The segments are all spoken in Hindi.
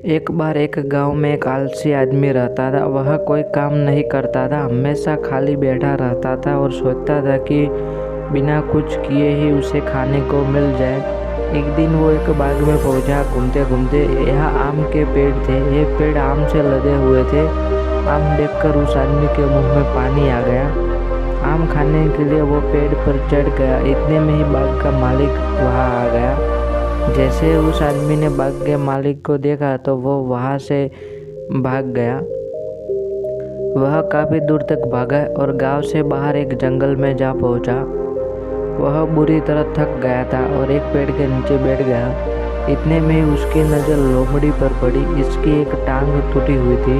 एक बार एक गांव में एक आलसी आदमी रहता था। वह कोई काम नहीं करता था, हमेशा खाली बैठा रहता था और सोचता था कि बिना कुछ किए ही उसे खाने को मिल जाए। एक दिन वो एक बाग में पहुंचा। घूमते घूमते यहाँ आम के पेड़ थे। ये पेड़ आम से लदे हुए थे। आम देखकर उस आदमी के मुंह में पानी आ गया। आम खाने के लिए वो पेड़ पर चढ़ गया। इतने में ही बाग का मालिक वहाँ आ गया। जैसे उस आदमी ने बाग के मालिक को देखा तो वो वहाँ से भाग गया। वह काफ़ी दूर तक भागा और गांव से बाहर एक जंगल में जा पहुँचा। वह बुरी तरह थक गया था और एक पेड़ के नीचे बैठ गया। इतने में उसकी नज़र लोमड़ी पर पड़ी। इसकी एक टांग टूटी हुई थी।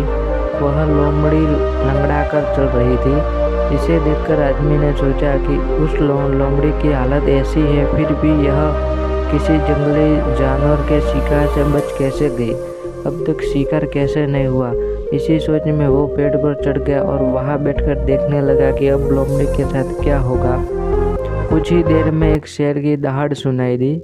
वह लोमड़ी लंगड़ा कर चल रही थी। इसे देखकर आदमी ने सोचा कि उस लोमड़ी की हालत ऐसी है, फिर भी यह किसी जंगली जानवर के शिकार से बच कैसे गई, अब तक शिकार कैसे नहीं हुआ। इसी सोच में वो पेड़ पर चढ़ गया और वहाँ बैठकर देखने लगा कि अब लोमड़ी के साथ क्या होगा। कुछ ही देर में एक शेर की दहाड़ सुनाई दी।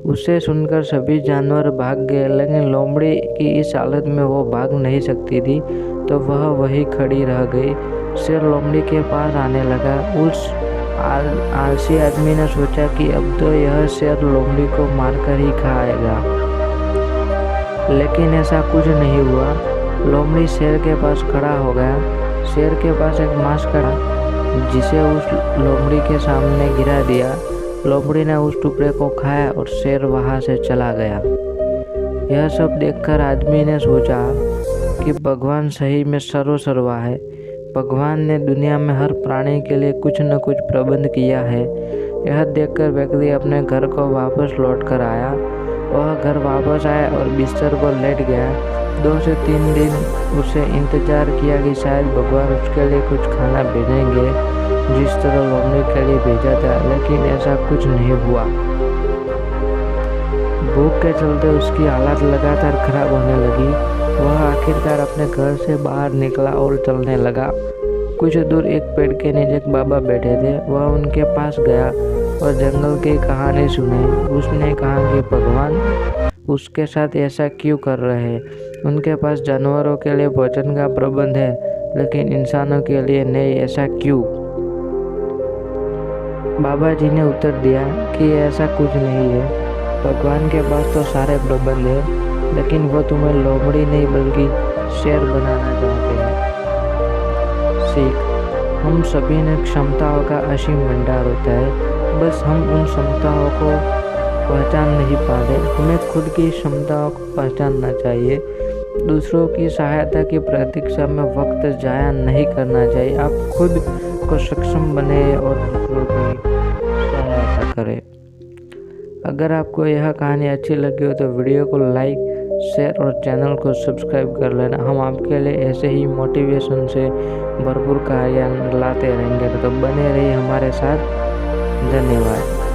उसे सुनकर सभी जानवर भाग गए, लेकिन लोमड़ी की इस हालत में वो भाग नहीं सकती थी, तो वह वहीं खड़ी रह गई। शेर लोमड़ी के पास आने लगा। उस आलसी आदमी ने सोचा कि अब तो यह शेर लोमड़ी को मारकर ही खाएगा, लेकिन ऐसा कुछ नहीं हुआ। लोमड़ी शेर के पास खड़ा हो गया। शेर के पास एक मांस खड़ा, जिसे उस लोमड़ी के सामने गिरा दिया। लोमड़ी ने उस टुकड़े को खाया और शेर वहां से चला गया। यह सब देखकर आदमी ने सोचा कि भगवान सही में सर्वसर्वा है। भगवान ने दुनिया में हर प्राणी के लिए कुछ न कुछ प्रबंध किया है। यह देखकर व्यक्ति अपने घर को वापस लौट कर आया। वह घर वापस आया और बिस्तर पर लेट गया। 2 से 3 दिन उसे इंतजार किया कि शायद भगवान उसके लिए कुछ खाना भेजेंगे, जिस तरह लोमड़ी के लिए भेजा था, लेकिन ऐसा कुछ नहीं हुआ। भूख के चलते उसकी हालत लगातार खराब होने लगी। वह आखिरकार अपने घर से बाहर निकला और चलने लगा। कुछ दूर एक पेड़ के नीचे एक बाबा बैठे थे। वह उनके पास गया और जंगल की कहानी सुनी। उसने कहा कि भगवान उसके साथ ऐसा क्यों कर रहे हैं। उनके पास जानवरों के लिए भोजन का प्रबंध है, लेकिन इंसानों के लिए नहीं, ऐसा क्यों। बाबा जी ने उत्तर दिया कि ऐसा कुछ नहीं है। भगवान के पास तो सारे प्रबंध है, लेकिन वो तुम्हें लोमड़ी नहीं बल्कि शेर बनाना चाहते हैं। सीख, हम सभी ने क्षमताओं का असीम भंडार होता है, बस हम उन क्षमताओं को पहचान नहीं पाते। हमें खुद की क्षमताओं को पहचानना चाहिए। दूसरों की सहायता की प्रतीक्षा में वक्त जाया नहीं करना चाहिए। आप खुद को सक्षम बने और दूसरों की सहायता करें। अगर आपको यह कहानी अच्छी लगी हो तो वीडियो को लाइक, शेयर और चैनल को सब्सक्राइब कर लेना। हम आपके लिए ऐसे ही मोटिवेशन से भरपूर कहानियाँ लाते रहेंगे, तो बने रहिए हमारे साथ। धन्यवाद।